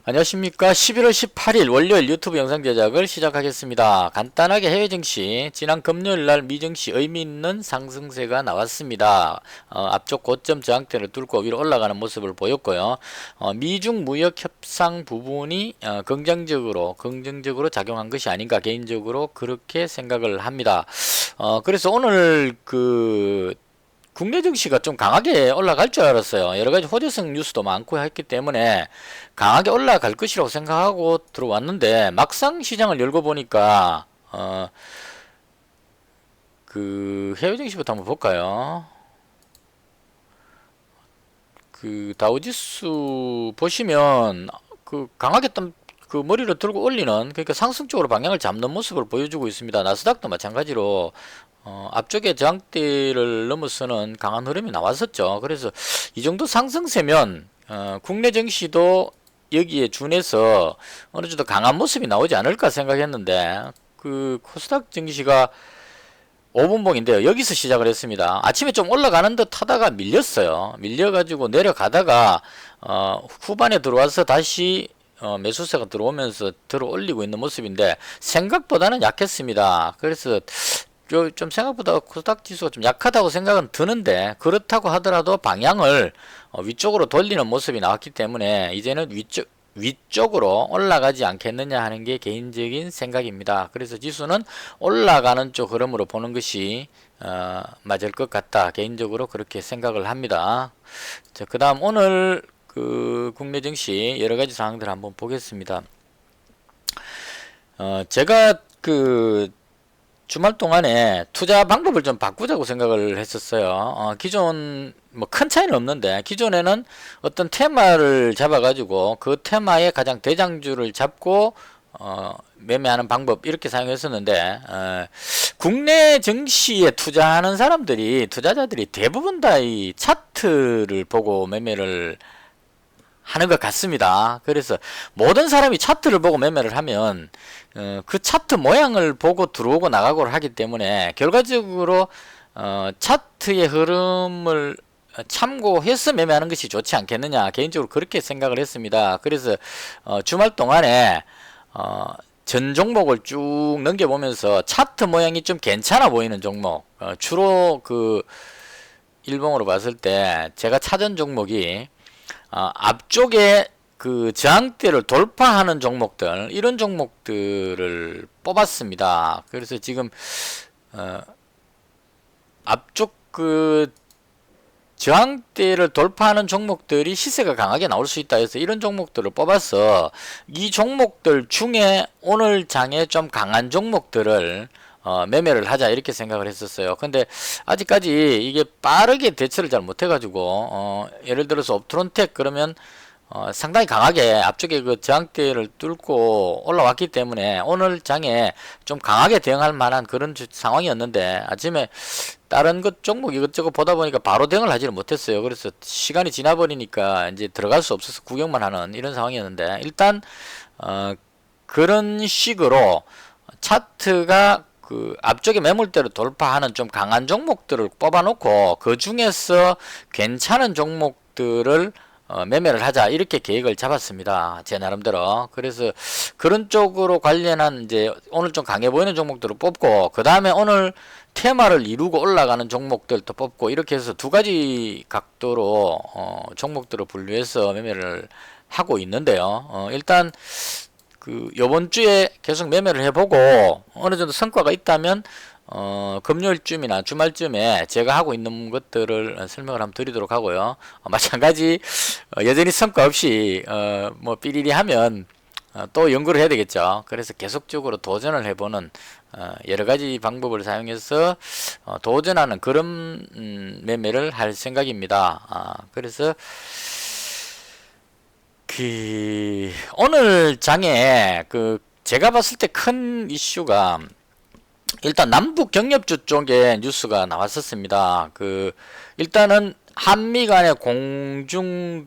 안녕하십니까. 11월 18일 월요일 유튜브 영상 제작을 시작하겠습니다. 간단하게 해외 증시, 지난 금요일 날 미증시 의미 있는 상승세가 나왔습니다. 앞쪽 고점 저항대를 뚫고 위로 올라가는 모습을 보였고요. 미중 무역 협상 부분이 긍정적으로 작용한 것이 아닌가 개인적으로 그렇게 생각을 합니다. 그래서 오늘 국내 증시가 좀 강하게 올라갈 줄 알았어요. 여러 가지 호재성 뉴스도 많고 했기 때문에 강하게 올라갈 것이라고 생각하고 들어왔는데 막상 시장을 열고 보니까 해외 증시부터 한번 볼까요? 다우지수 보시면 강하게 머리를 들고 올리는, 그러니까 상승 쪽으로 방향을 잡는 모습을 보여주고 있습니다. 나스닥도 마찬가지로 앞쪽에 저항대를 넘어서는 강한 흐름이 나왔었죠. 그래서 이 정도 상승세면 국내 증시도 여기에 준해서 어느 정도 강한 모습이 나오지 않을까 생각했는데 코스닥 증시가 5분봉인데요. 여기서 시작을 했습니다. 아침에 좀 올라가는 듯 하다가 밀렸어요. 밀려가지고 내려가다가 후반에 들어와서 다시 매수세가 들어오면서 들어 올리고 있는 모습인데 생각보다는 약했습니다. 그래서 좀 생각보다 코스닥 지수가 좀 약하다고 생각은 드는데, 그렇다고 하더라도 방향을 위쪽으로 돌리는 모습이 나왔기 때문에 이제는 위쪽으로 올라가지 않겠느냐 하는 게 개인적인 생각입니다. 그래서 지수는 올라가는 쪽 흐름으로 보는 것이 맞을 것 같다. 개인적으로 그렇게 생각을 합니다. 자, 그 다음 오늘 국내 증시 여러 가지 상황들 한번 보겠습니다. 제가 주말 동안에 투자 방법을 좀 바꾸자고 생각을 했었어요. 기존 큰 차이는 없는데, 기존에는 어떤 테마를 잡아가지고 그 테마의 가장 대장주를 잡고 매매하는 방법 이렇게 사용했었는데, 국내 증시에 투자하는 투자자들이 대부분 다 이 차트를 보고 매매를 하는 것 같습니다. 그래서 모든 사람이 차트를 보고 매매를 하면 그 차트 모양을 보고 들어오고 나가고를 하기 때문에 결과적으로 차트의 흐름을 참고해서 매매하는 것이 좋지 않겠느냐, 개인적으로 그렇게 생각을 했습니다. 그래서 주말 동안에 전 종목을 쭉 넘겨보면서 차트 모양이 좀 괜찮아 보이는 종목, 주로 일봉으로 봤을 때 제가 찾은 종목이 앞쪽에 저항대를 돌파하는 종목들, 이런 종목들을 뽑았습니다. 그래서 지금 앞쪽 저항대를 돌파하는 종목들이 시세가 강하게 나올 수 있다 해서 이런 종목들을 뽑아서 이 종목들 중에 오늘 장에 좀 강한 종목들을 매매를 하자 이렇게 생각을 했었어요. 근데 아직까지 이게 빠르게 대처를 잘 못해가지고 예를 들어서 옵트론텍 그러면 상당히 강하게 앞쪽에 저항대를 뚫고 올라왔기 때문에 오늘 장에 좀 강하게 대응할 만한 그런 상황이었는데, 아침에 다른 종목 이것저것 보다 보니까 바로 대응을 하지를 못했어요. 그래서 시간이 지나버리니까 이제 들어갈 수 없어서 구경만 하는 이런 상황이었는데, 일단 그런 식으로 차트가 앞쪽에 매물대를 돌파하는 좀 강한 종목들을 뽑아놓고 그 중에서 괜찮은 종목들을 매매를 하자 이렇게 계획을 잡았습니다. 제 나름대로. 그래서 그런 쪽으로 관련한 이제 오늘 좀 강해 보이는 종목들을 뽑고, 그 다음에 오늘 테마를 이루고 올라가는 종목들도 뽑고, 이렇게 해서 두 가지 각도로 종목들을 분류해서 매매를 하고 있는데요. 일단 요번 주에 계속 매매를 해보고 어느 정도 성과가 있다면 금요일쯤이나 주말쯤에 제가 하고 있는 것들을 설명을 한번 드리도록 하고요. 마찬가지 여전히 성과 없이 삐리리 하면 또 연구를 해야 되겠죠. 그래서 계속적으로 도전을 해보는 여러 가지 방법을 사용해서 도전하는 그런 매매를 할 생각입니다. 그래서 오늘 장에 제가 봤을 때 큰 이슈가 일단 남북 경협주 쪽에 뉴스가 나왔었습니다. 일단은 한미 간의 공중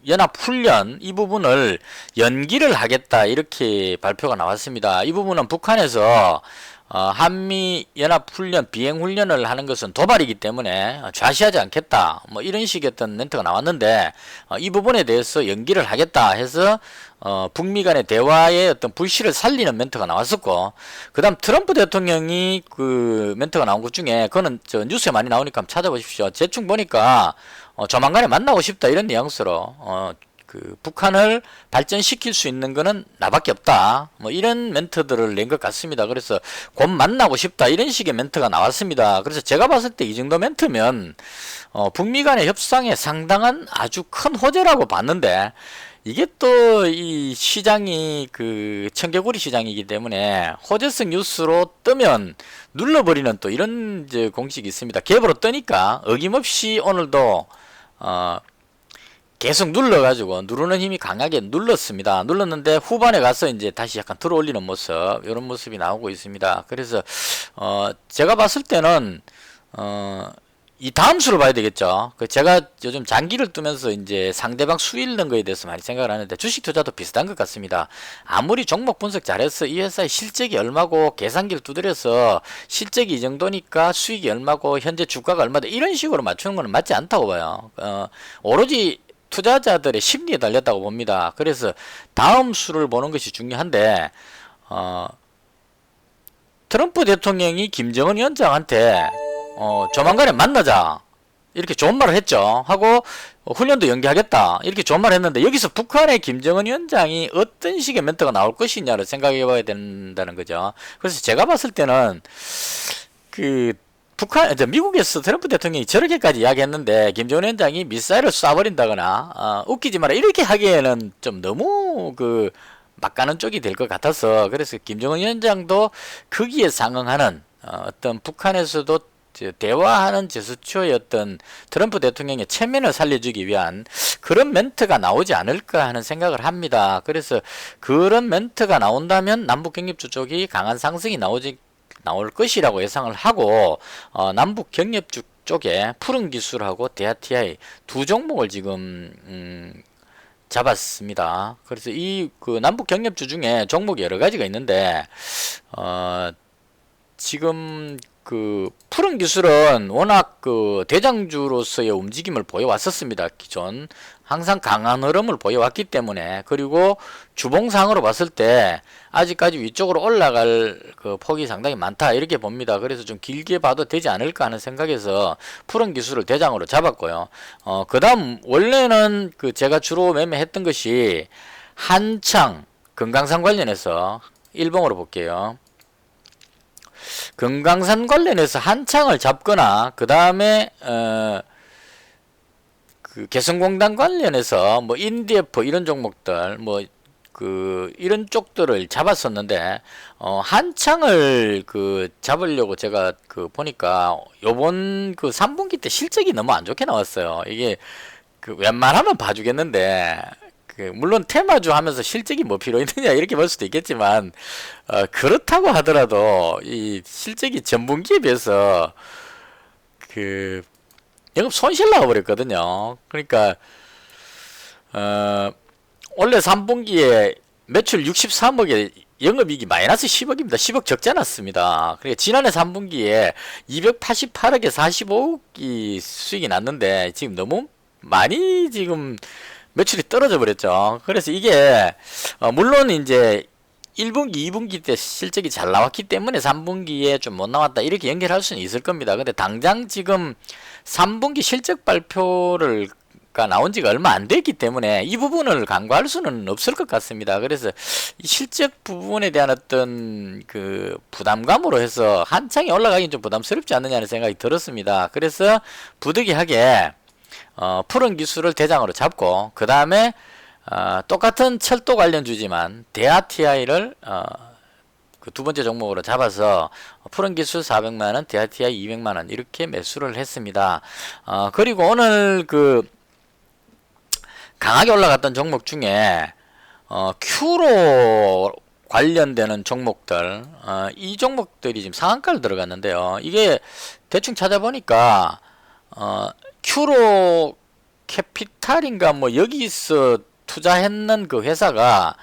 연합 훈련 이 부분을 연기를 하겠다 이렇게 발표가 나왔습니다. 이 부분은 북한에서 한미 연합 훈련 비행 훈련을 하는 것은 도발이기 때문에 좌시하지 않겠다 뭐 이런 식의 어떤 멘트가 나왔는데 이 부분에 대해서 연기를 하겠다 해서 북미 간의 대화의 어떤 불씨를 살리는 멘트가 나왔었고, 그 다음 트럼프 대통령이 그 멘트가 나온 것 중에 그거는 저 뉴스에 많이 나오니까 한번 찾아보십시오. 대충 보니까 조만간에 만나고 싶다 이런 뉘앙스로 그 북한을 발전시킬 수 있는 거는 나밖에 없다 뭐 이런 멘트들을 낸 것 같습니다. 그래서 곧 만나고 싶다 이런 식의 멘트가 나왔습니다. 그래서 제가 봤을 때 이 정도 멘트면 북미 간의 협상에 상당한 아주 큰 호재라고 봤는데, 이게 또 이 시장이 그 청개구리 시장이기 때문에 호재성 뉴스로 뜨면 눌러버리는 또 이런 이제 공식이 있습니다. 갭으로 뜨니까 어김없이 오늘도 계속 눌러가지고 누르는 힘이 강하게 눌렀습니다. 눌렀는데 후반에 가서 이제 다시 약간 들어올리는 모습, 이런 모습이 나오고 있습니다. 그래서 제가 봤을 때는 이 다음 수를 봐야 되겠죠. 제가 요즘 장기를 두면서 이제 상대방 수 잃는 거에 대해서 많이 생각을 하는데, 주식 투자도 비슷한 것 같습니다. 아무리 종목 분석 잘해서 이 회사의 실적이 얼마고 계산기를 두드려서 실적이 이 정도니까 수익이 얼마고 현재 주가가 얼마다 이런 식으로 맞추는 거는 맞지 않다고 봐요. 오로지 투자자들의 심리에 달렸다고 봅니다. 그래서 다음 수를 보는 것이 중요한데, 트럼프 대통령이 김정은 위원장한테 조만간에 만나자 이렇게 좋은 말을 했죠. 하고 훈련도 연기하겠다 이렇게 좋은 말을 했는데, 여기서 북한의 김정은 위원장이 어떤 식의 멘트가 나올 것이냐를 생각해 봐야 된다는 거죠. 그래서 제가 봤을 때는 미국에서 트럼프 대통령이 저렇게까지 이야기했는데 김정은 위원장이 미사일을 쏴버린다거나 웃기지 마라 이렇게 하기에는 좀 너무 막가는 쪽이 될 것 같아서, 그래서 김정은 위원장도 거기에 상응하는 어떤 북한에서도 대화하는 제스처의 어떤 트럼프 대통령의 체면을 살려주기 위한 그런 멘트가 나오지 않을까 하는 생각을 합니다. 그래서 그런 멘트가 나온다면 남북경협주 쪽이 강한 상승이 나올 것이라고 예상을 하고, 남북경협주 쪽에 푸른기술하고 대하TI 두 종목을 지금 잡았습니다. 그래서 이 남북경협주 중에 종목이 여러 가지가 있는데, 지금 푸른 기술은 워낙 대장주로서의 움직임을 보여왔었습니다. 기존 항상 강한 흐름을 보여왔기 때문에, 그리고 주봉상으로 봤을 때 아직까지 위쪽으로 올라갈 폭이 상당히 많다 이렇게 봅니다. 그래서 좀 길게 봐도 되지 않을까 하는 생각에서 푸른 기술을 대장으로 잡았고요. 그 다음 원래는 제가 주로 매매했던 것이 한창 금강산 관련해서 일봉으로 볼게요. 금강산 관련해서 한창을 잡거나, 그 다음에 개성공단 관련해서 뭐 인디에프 이런 종목들 이런 쪽들을 잡았었는데, 한창을 잡으려고 제가 보니까 요번 3분기 때 실적이 너무 안 좋게 나왔어요. 이게 웬만하면 봐주겠는데, 물론 테마주 하면서 실적이 뭐 필요 있느냐 이렇게 볼 수도 있겠지만, 그렇다고 하더라도 이 실적이 전분기에 비해서 영업 손실 나와버렸거든요. 그러니까 원래 3분기에 매출 63억에 영업이익이 마이너스 10억입니다. 10억 적자 났습니다. 그러니까 지난해 3분기에 288억에 45억이 수익이 났는데, 지금 너무 많이 지금 매출이 떨어져 버렸죠. 그래서 이게 물론 이제 1분기, 2분기 때 실적이 잘 나왔기 때문에 3분기에 좀 못 나왔다 이렇게 연결할 수는 있을 겁니다. 근데 당장 지금 3분기 실적 발표를 나온 지가 얼마 안 됐기 때문에 이 부분을 간과할 수는 없을 것 같습니다. 그래서 이 실적 부분에 대한 어떤 부담감으로 해서 한창이 올라가긴 좀 부담스럽지 않느냐는 생각이 들었습니다. 그래서 부득이하게 푸른 기술을 대장으로 잡고, 그 다음에 똑같은 철도 관련주지만 대하TI를 두 번째 종목으로 잡아서 푸른 기술 400만원, 대하TI 200만원 이렇게 매수를 했습니다. 그리고 오늘 강하게 올라갔던 종목 중에 큐로 관련되는 종목들, 이 종목들이 지금 상한가를 들어갔는데요. 이게 대충 찾아보니까 큐로 캐피탈인가 뭐 여기서 투자했는 그 회사가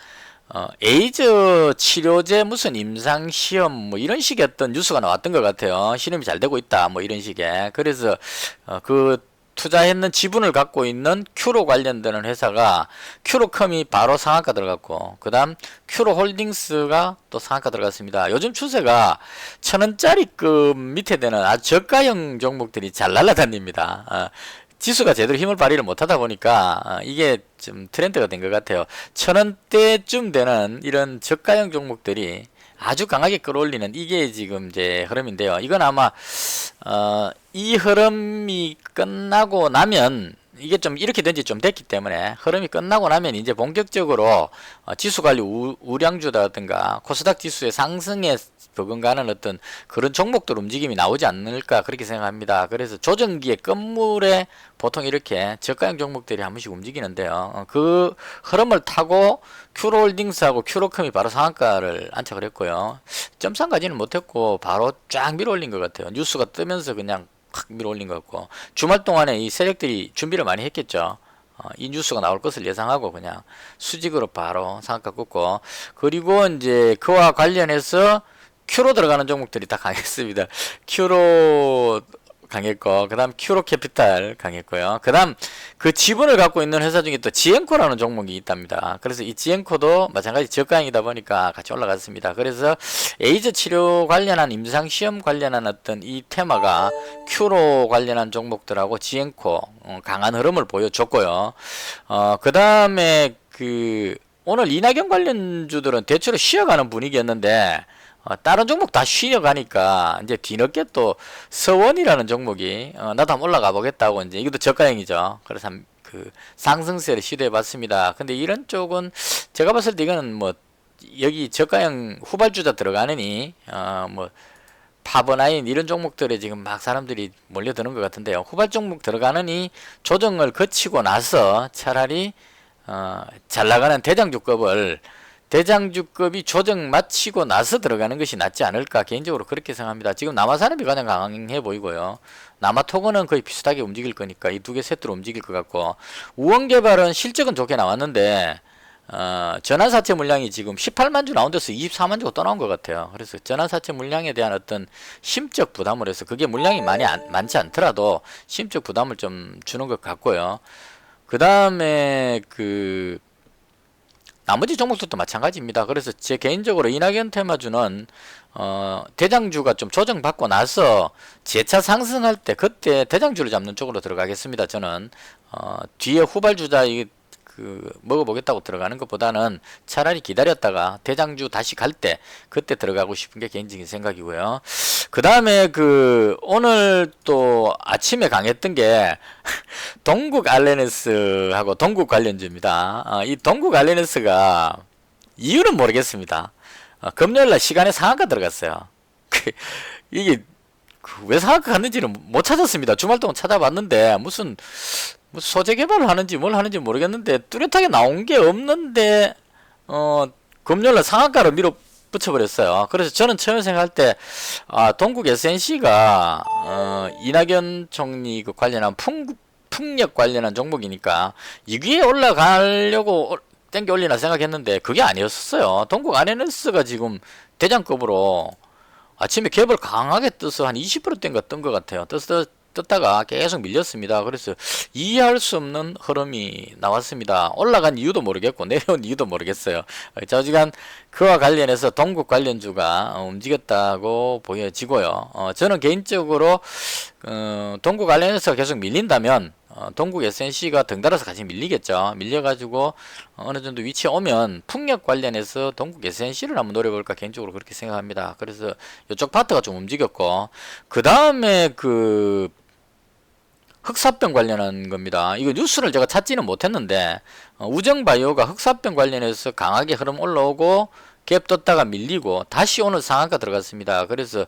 에이즈 치료제 무슨 임상 시험 뭐 이런 식의 어떤 뉴스가 나왔던 것 같아요. 실험이 잘 되고 있다 뭐 이런 식의. 그래서 그 투자했는 지분을 갖고 있는 큐로 관련되는 회사가 큐로컴이 바로 상한가 들어갔고, 그 다음 큐로홀딩스가 또 상한가 들어갔습니다. 요즘 추세가 1,000원짜리급 밑에 되는 아주 저가형 종목들이 잘 날아다닙니다. 지수가 제대로 힘을 발휘를 못하다 보니까 이게 좀 트렌드가 된 것 같아요. 1,000원대쯤 되는 이런 저가형 종목들이 아주 강하게 끌어올리는 이게 지금 이제 흐름인데요. 이건 아마 이 흐름이 끝나고 나면, 이게 좀 이렇게 된 지 좀 됐기 때문에 흐름이 끝나고 나면 이제 본격적으로 지수 관리 우량주라든가 코스닥 지수의 상승에 버금가는 어떤 그런 종목들 움직임이 나오지 않을까 그렇게 생각합니다. 그래서 조정기의 끝물에 보통 이렇게 저가형 종목들이 한 번씩 움직이는데요. 그 흐름을 타고 큐로홀딩스하고 큐로컴이 바로 상한가를 안착을 했고요. 점상까지는 못했고 바로 쫙 밀어올린 것 같아요. 뉴스가 뜨면서 그냥 확 밀어올린 것 같고, 주말 동안에 이 세력들이 준비를 많이 했겠죠. 이 뉴스가 나올 것을 예상하고 그냥 수직으로 바로 상한가 꽂고, 그리고 이제 그와 관련해서 큐로 들어가는 종목들이 다 강했습니다. 큐로 강했고, 그 다음 큐로 캐피탈 강했고요. 그 다음 그 지분을 갖고 있는 회사 중에 또 지엔코라는 종목이 있답니다. 그래서 이 지엔코도 마찬가지 저가형이다 보니까 같이 올라갔습니다. 그래서 에이즈 치료 관련한 임상시험 관련한 어떤 이 테마가 큐로 관련한 종목들하고 지엔코 강한 흐름을 보여줬고요. 그 다음에 오늘 이낙연 관련주들은 대체로 쉬어가는 분위기였는데, 다른 종목 다 쉬어가니까 이제 뒤늦게 또 서원이라는 종목이 나도 한번 올라가 보겠다고, 이제 이것도 저가형이죠. 그래서 그 상승세를 시도해 봤습니다. 근데 이런 쪽은 제가 봤을 때 이거는 뭐 여기 저가형 후발주자 들어가느니 뭐 파버나인 이런 종목들에 지금 막 사람들이 몰려드는 것 같은데요. 후발 종목 들어가느니 조정을 거치고 나서 차라리 잘 나가는 대장주급이 조정 마치고 나서 들어가는 것이 낫지 않을까 개인적으로 그렇게 생각합니다. 지금 남아산업이 가장 강해 보이고요. 남아토건은 거의 비슷하게 움직일 거니까 이 두 개 세트로 움직일 것 같고, 우원개발은 실적은 좋게 나왔는데 전환사채 물량이 지금 18만 주 나온 데서 24만 주가 또 나온 것 같아요. 그래서 전환사채 물량에 대한 어떤 심적 부담을 해서, 그게 물량이 많지 않더라도 심적 부담을 좀 주는 것 같고요. 그 다음에 나머지 종목들도 마찬가지입니다. 그래서 제 개인적으로 이낙연 테마주는 대장주가 좀 조정받고 나서 재차 상승할 때 그때 대장주를 잡는 쪽으로 들어가겠습니다. 저는 뒤에 후발주자 먹어보겠다고 들어가는 것보다는 차라리 기다렸다가 대장주 다시 갈 때 그때 들어가고 싶은 게 개인적인 생각이고요. 그 다음에 오늘 또 아침에 강했던 게 동국 알레네스하고 동국 관련주입니다. 이 동국 알레네스가 이유는 모르겠습니다. 금요일날 시간에 상한가 들어갔어요. 이게 왜 상한가 갔는지는 못 찾았습니다. 주말 동안 찾아봤는데 무슨 소재 개발을 하는지 뭘 하는지 모르겠는데 뚜렷하게 나온 게 없는데 금요일날 상한가로 밀어붙여버렸어요. 그래서 저는 처음에 생각할 때 동국 SNC가 이낙연 총리 관련한 풍력 관련한 종목이니까 이 위에 올라가려고 땡겨 올리나 생각했는데 그게 아니었어요. 동국 아레네스가 지금 대장급으로 아침에 갭을 강하게 떠서 한 20%대인가 뜬 것 같아요. 떴다가 계속 밀렸습니다. 그래서 이해할 수 없는 흐름이 나왔습니다. 올라간 이유도 모르겠고 내려온 이유도 모르겠어요. 좌지간 그와 관련해서 동국 관련주가 움직였다고 보여지고요. 저는 개인적으로 동국 관련해서 계속 밀린다면 동국 SNC가 덩달아서 같이 밀리겠죠. 밀려가지고 어느 정도 위치에 오면 풍력 관련해서 동국 SNC를 한번 노려볼까 개인적으로 그렇게 생각합니다. 그래서 이쪽 파트가 좀 움직였고, 그 다음에 흑사병 관련한 겁니다. 이거 뉴스를 제가 찾지는 못했는데 우정바이오가 흑사병 관련해서 강하게 흐름 올라오고 갭 떴다가 밀리고 다시 오늘 상한가 들어갔습니다. 그래서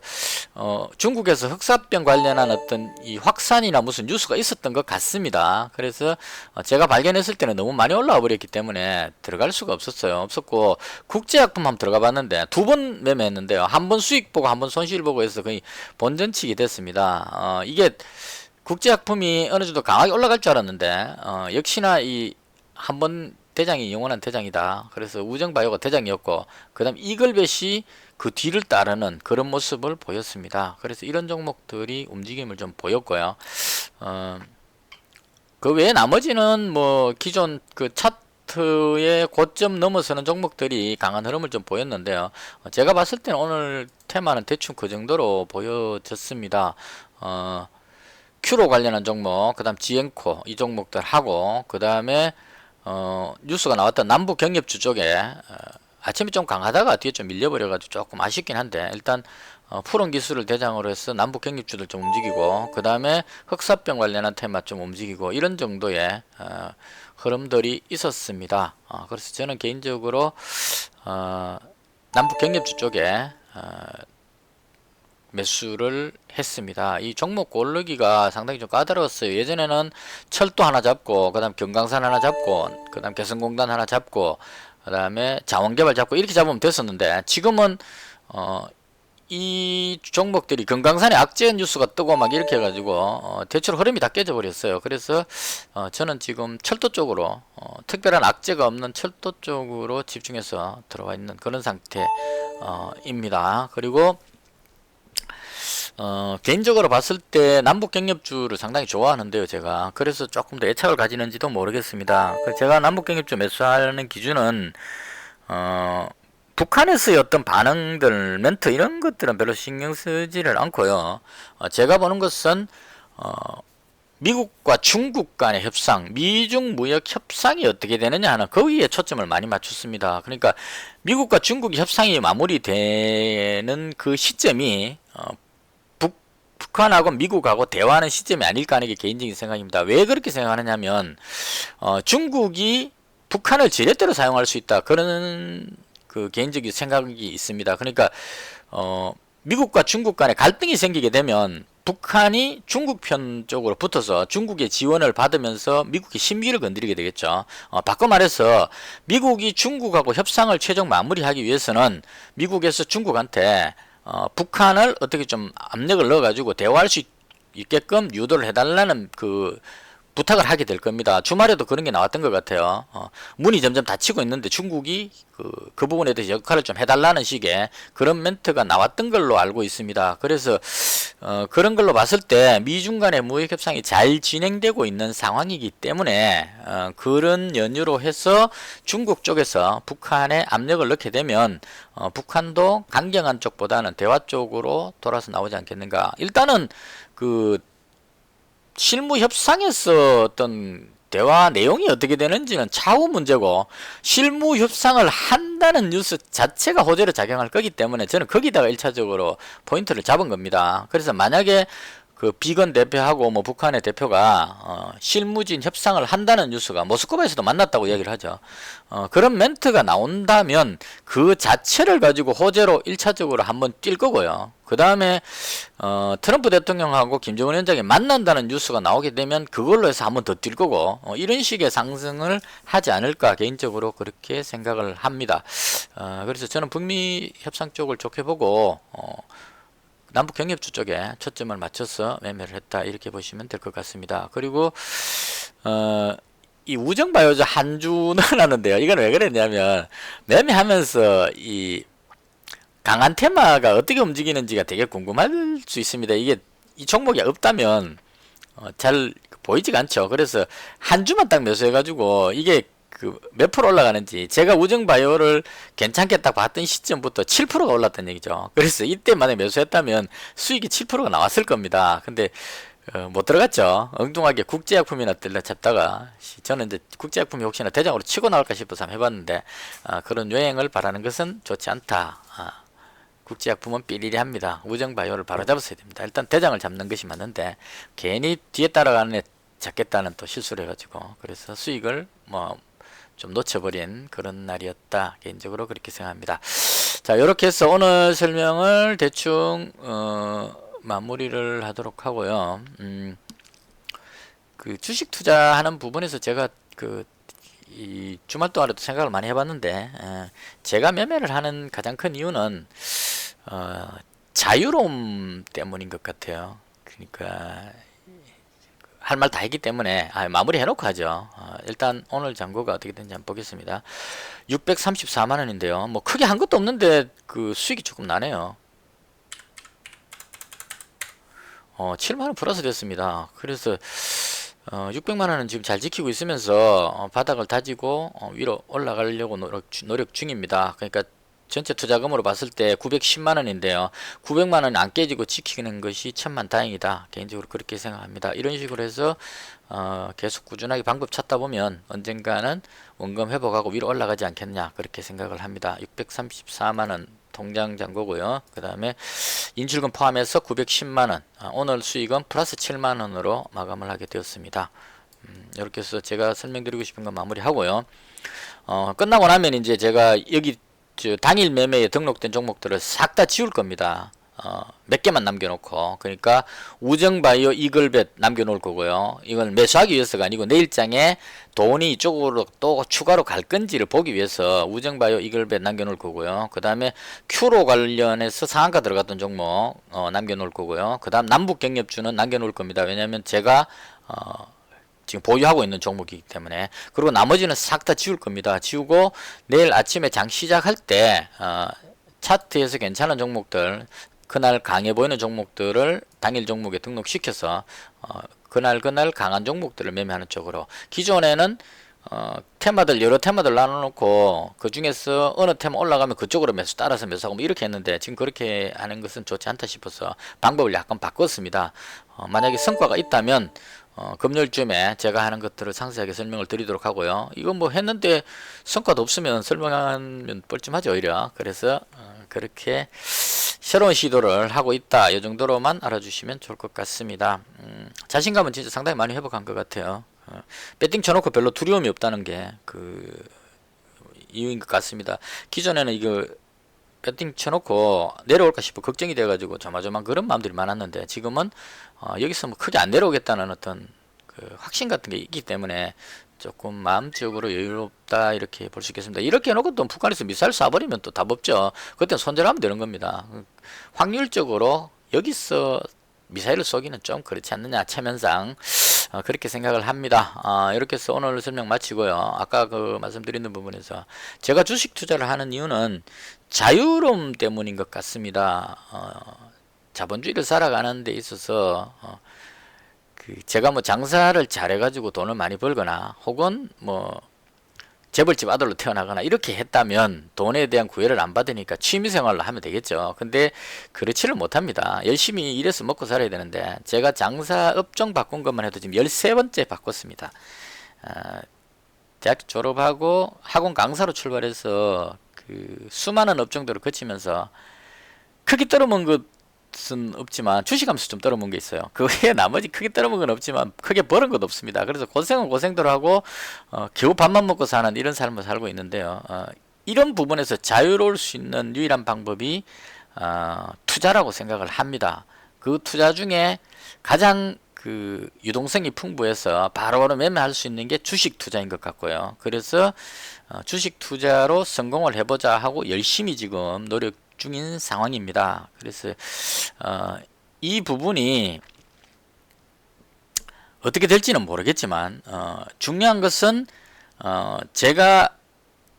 중국에서 흑사병 관련한 어떤 이 확산이나 무슨 뉴스가 있었던 것 같습니다. 그래서 제가 발견했을 때는 너무 많이 올라와 버렸기 때문에 들어갈 수가 없었고, 국제약품 한번 들어가 봤는데 2번 매매했는데요. 한 번 수익 보고 한 번 손실 보고 해서 거의 본전치기 됐습니다. 이게 국제약품이 어느 정도 강하게 올라갈 줄 알았는데 역시나 이 한번 대장이 영원한 대장이다. 그래서 우정바이오가 대장이었고 그 다음 이글벳이 그 뒤를 따르는 그런 모습을 보였습니다. 그래서 이런 종목들이 움직임을 좀 보였고요. 그 외에 나머지는 뭐 기존 그 차트의 고점 넘어서는 종목들이 강한 흐름을 좀 보였는데요. 제가 봤을 때는 오늘 테마는 대충 그 정도로 보여졌습니다. 큐로 관련한 종목, 그 다음 지엔코 이 종목들 하고 그 다음에 뉴스가 나왔던 남북 경협주 쪽에 아침에 좀 강하다가 뒤에 좀 밀려버려가지고 조금 아쉽긴 한데 일단 푸른 기술을 대장으로 해서 남북 경협주들 좀 움직이고 그 다음에 흑사병 관련한 테마 좀 움직이고 이런 정도의 흐름들이 있었습니다. 그래서 저는 개인적으로 남북 경협주 쪽에 매수를 했습니다. 이 종목 고르기가 상당히 좀 까다로웠어요. 예전에는 철도 하나 잡고 그 다음 경강산 하나 잡고 그 다음 개성공단 하나 잡고 그 다음에 자원개발 잡고 이렇게 잡으면 됐었는데 지금은 이 종목들이 금강산에 악재 뉴스가 뜨고 막 이렇게 해가지고 대출 흐름이 다 깨져 버렸어요. 그래서 저는 지금 철도 쪽으로 특별한 악재가 없는 철도 쪽으로 집중해서 들어와 있는 그런 상태입니다. 그리고 개인적으로 봤을 때 남북 경협주를 상당히 좋아하는데요, 제가. 그래서 조금 더 애착을 가지는지도 모르겠습니다. 제가 남북 경협주 매수하는 기준은, 북한에서의 어떤 반응들, 멘트, 이런 것들은 별로 신경 쓰지를 않고요. 제가 보는 것은, 미국과 중국 간의 협상, 미중 무역 협상이 어떻게 되느냐 하는 거기에 초점을 많이 맞췄습니다. 그러니까 미국과 중국이 협상이 마무리되는 그 시점이, 북한하고 미국하고 대화하는 시점이 아닐까 하는 게 개인적인 생각입니다. 왜 그렇게 생각하느냐면 중국이 북한을 지렛대로 사용할 수 있다 그런 그 개인적인 생각이 있습니다. 그러니까 미국과 중국 간에 갈등이 생기게 되면 북한이 중국 편 쪽으로 붙어서 중국의 지원을 받으면서 미국의 신비를 건드리게 되겠죠. 바꿔 말해서 미국이 중국하고 협상을 최종 마무리하기 위해서는 미국에서 중국한테 북한을 어떻게 좀 압력을 넣어가지고 대화할 수 있게끔 유도를 해달라는 그 부탁을 하게 될 겁니다. 주말에도 그런 게 나왔던 것 같아요. 문이 점점 닫히고 있는데 중국이 그 부분에 대해서 역할을 좀 해달라는 식의 그런 멘트가 나왔던 걸로 알고 있습니다. 그래서 그런 걸로 봤을 때 미중 간의 무역 협상이 잘 진행되고 있는 상황이기 때문에 그런 연유로 해서 중국 쪽에서 북한에 압력을 넣게 되면 북한도 강경한 쪽보다는 대화 쪽으로 돌아서 나오지 않겠는가. 일단은 그 실무 협상에서 어떤 대화 내용이 어떻게 되는지는 차후 문제고 실무 협상을 한다는 뉴스 자체가 호재로 작용할 거기 때문에 저는 거기다가 1차적으로 포인트를 잡은 겁니다. 그래서 만약에 그 비건 대표하고 뭐 북한의 대표가 실무진 협상을 한다는 뉴스가 모스크바에서도 만났다고 이야기를 하죠. 그런 멘트가 나온다면 그 자체를 가지고 호재로 1차적으로 한번 뛸 거고요. 그 다음에 트럼프 대통령하고 김정은 위원장이 만난다는 뉴스가 나오게 되면 그걸로 해서 한번 더 뛸 거고 이런 식의 상승을 하지 않을까 개인적으로 그렇게 생각을 합니다. 그래서 저는 북미 협상 쪽을 좋게 보고 남북 경협주 쪽에 초점을 맞춰서 매매를 했다 이렇게 보시면 될 것 같습니다. 그리고 이 우정바이오즈 한 주 넣어놨는데요. 이건 왜 그랬냐면 매매하면서 이 강한 테마가 어떻게 움직이는지가 되게 궁금할 수 있습니다. 이게 이 종목이 없다면 잘 보이지가 않죠. 그래서 한 주만 딱 매수해가지고 이게 그 몇 프로 올라가는지 제가 우정바이오를 괜찮게 딱 봤던 시점부터 7%가 올랐다는 얘기죠. 그래서 이때 만에 매수했다면 수익이 7%가 나왔을 겁니다. 근데 못 들어갔죠. 엉뚱하게 국제약품이나 들려잡다가 저는 이제 국제약품이 혹시나 대장으로 치고 나올까 싶어서 한번 해봤는데 그런 요행을 바라는 것은 좋지 않다. 국제약품은 삐리리 합니다. 우정바이오를 바로 잡았어야 됩니다. 일단 대장을 잡는 것이 맞는데 괜히 뒤에 따라가는 애 잡겠다는 또 실수를 해가지고 그래서 수익을 뭐 좀 놓쳐버린 그런 날이었다. 개인적으로 그렇게 생각합니다. 자, 이렇게 해서 오늘 설명을 대충 마무리를 하도록 하고요. 그 주식 투자하는 부분에서 제가 이 주말 동안에도 생각을 많이 해봤는데 제가 매매를 하는 가장 큰 이유는 자유로움 때문인 것 같아요. 그러니까 할 말 다 했기 때문에 마무리 해놓고 하죠. 일단 오늘 잔고가 어떻게 되는지 한번 보겠습니다. 634만원인데요. 뭐 크게 한 것도 없는데 그 수익이 조금 나네요. 7만원 플러스 됐습니다. 그래서 600만원은 지금 잘 지키고 있으면서 바닥을 다지고 위로 올라가려고 노력 중입니다. 그러니까 전체 투자금으로 봤을 때 910만원인데요. 900만원 안 깨지고 지키는 것이 천만 다행이다. 개인적으로 그렇게 생각합니다. 이런 식으로 해서 계속 꾸준하게 방법 찾다 보면 언젠가는 원금 회복하고 위로 올라가지 않겠냐 그렇게 생각을 합니다. 634만원 통장 잔고고요. 그 다음에 인출금 포함해서 910만원, 오늘 수익은 플러스 7만원으로 마감을 하게 되었습니다. 이렇게 해서 제가 설명드리고 싶은 건 마무리하고요. 끝나고 나면 이제 제가 여기 당일 매매에 등록된 종목들을 싹 다 지울 겁니다. 몇 개만 남겨놓고, 그러니까 우정바이오 이글벳 남겨놓을 거고요. 이건 매수하기 위해서가 아니고 내일장에 돈이 이쪽으로 또 추가로 갈 건지를 보기 위해서 우정바이오 이글벳 남겨놓을 거고요. 그 다음에 큐로 관련해서 상한가 들어갔던 종목 남겨놓을 거고요. 그 다음 남북경협주는 남겨놓을 겁니다. 왜냐하면 제가 지금 보유하고 있는 종목이기 때문에. 그리고 나머지는 싹 다 지울 겁니다. 지우고 내일 아침에 장 시작할 때 차트에서 괜찮은 종목들, 그날 강해 보이는 종목들을 당일 종목에 등록시켜서 그날 강한 종목들을 매매하는 쪽으로. 기존에는 테마들 여러 테마들 나눠놓고 그 중에서 어느 테마 올라가면 그쪽으로 따라서 매수하고 뭐 이렇게 했는데, 지금 그렇게 하는 것은 좋지 않다 싶어서 방법을 약간 바꿨습니다. 만약에 성과가 있다면 금요일쯤에 제가 하는 것들을 상세하게 설명을 드리도록 하고요. 이건 뭐 했는데 성과도 없으면 설명하면 뻘쭘하죠 오히려. 그래서 그렇게 새로운 시도를 하고 있다, 이 정도로만 알아주시면 좋을 것 같습니다. 자신감은 진짜 상당히 많이 회복한 것 같아요. 배팅 쳐놓고 별로 두려움이 없다는 게 그 이유인 것 같습니다. 기존에는 이거 배팅 쳐놓고 내려올까 싶어 걱정이 돼가지고 조마조만 그런 마음들이 많았는데, 지금은 여기서 뭐 크게 안 내려오겠다는 어떤 그 확신 같은 게 있기 때문에 조금 마음적으로 여유롭다 이렇게 볼 수 있겠습니다. 이렇게 해놓고 또 북한에서 미사일 쏴버리면 또 답 없죠. 그때는 손절하면 되는 겁니다. 확률적으로 여기서 미사일을 쏘기는 좀 그렇지 않느냐, 체면상 그렇게 생각을 합니다. 이렇게 해서 오늘 설명 마치고요. 아까 그 말씀드리는 부분에서 제가 주식 투자를 하는 이유는 자유로움 때문인 것 같습니다. 자본주의를 살아가는 데 있어서 제가 뭐 장사를 잘해가지고 돈을 많이 벌거나 혹은 뭐 재벌집 아들로 태어나거나 이렇게 했다면 돈에 대한 구애를 안 받으니까 취미생활로 하면 되겠죠. 근데 그렇지를 못합니다. 열심히 일해서 먹고 살아야 되는데, 제가 장사 업종 바꾼 것만 해도 지금 13번째 바꿨습니다. 대학교 졸업하고 학원 강사로 출발해서 그 수많은 업종들을 거치면서 크게 떨어먹은 것은 없지만 주식하면서 좀 떨어먹은 게 있어요. 그 외에 나머지 크게 떨어먹은 건 없지만 크게 벌은 것 없습니다. 그래서 고생은 고생대로 하고 겨우 밥만 먹고 사는 이런 삶을 살고 있는데요. 이런 부분에서 자유로울 수 있는 유일한 방법이 투자라고 생각을 합니다. 그 투자 중에 가장 그 유동성이 풍부해서 바로바로 매매할 수 있는 게 주식 투자인 것 같고요. 그래서 주식 투자로 성공을 해보자 하고 열심히 지금 노력 중인 상황입니다. 그래서 이 부분이 어떻게 될지는 모르겠지만 중요한 것은 제가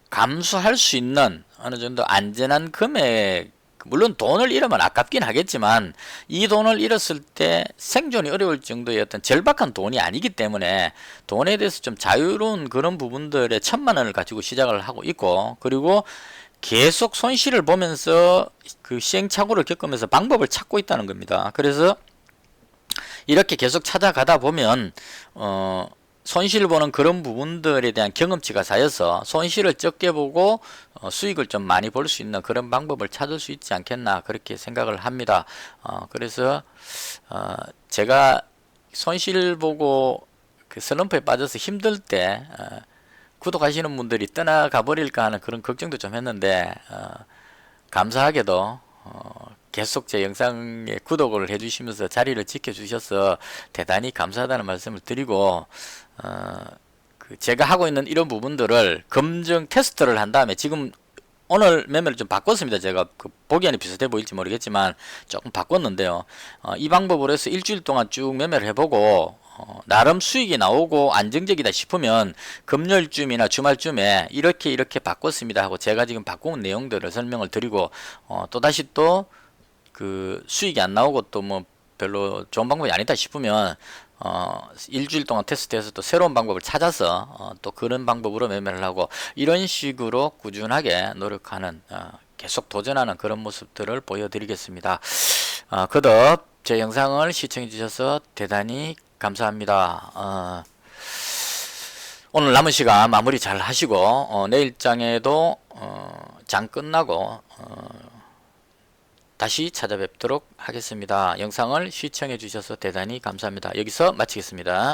감수할 수 있는 어느 정도 안전한 금액, 물론 돈을 잃으면 아깝긴 하겠지만 이 돈을 잃었을 때 생존이 어려울 정도의 어떤 절박한 돈이 아니기 때문에 돈에 대해서 좀 자유로운 그런 부분들의 1000만원을 가지고 시작을 하고 있고, 그리고 계속 손실을 보면서 그 시행착오를 겪으면서 방법을 찾고 있다는 겁니다. 그래서 이렇게 계속 찾아가다 보면 손실을 보는 그런 부분들에 대한 경험치가 쌓여서 손실을 적게 보고 수익을 좀 많이 볼 수 있는 그런 방법을 찾을 수 있지 않겠나 그렇게 생각을 합니다. 그래서 제가 손실 보고 그 슬럼프에 빠져서 힘들 때 구독하시는 분들이 떠나가 버릴까 하는 그런 걱정도 좀 했는데 감사하게도 계속 제 영상에 구독을 해주시면서 자리를 지켜주셔서 대단히 감사하다는 말씀을 드리고, 제가 하고 있는 이런 부분들을 검증 테스트를 한 다음에 지금 오늘 매매를 좀 바꿨습니다. 제가 보기에는 비슷해 보일지 모르겠지만 조금 바꿨는데요. 이 방법으로 해서 일주일 동안 쭉 매매를 해보고 나름 수익이 나오고 안정적이다 싶으면 금요일쯤이나 주말쯤에 이렇게 바꿨습니다 하고 제가 지금 바꾼 내용들을 설명을 드리고 또다시 또 그 수익이 안 나오고 또 뭐 별로 좋은 방법이 아니다 싶으면 일주일 동안 테스트해서 또 새로운 방법을 찾아서 또 그런 방법으로 매매를 하고 이런 식으로 꾸준하게 노력하는 계속 도전하는 그런 모습들을 보여드리겠습니다. 그덕 제 영상을 시청해 주셔서 대단히 감사합니다. 오늘 남은 시간 마무리 잘 하시고 내일장에도 장 끝나고 다시 찾아뵙도록 하겠습니다. 영상을 시청해 주셔서 대단히 감사합니다. 여기서 마치겠습니다.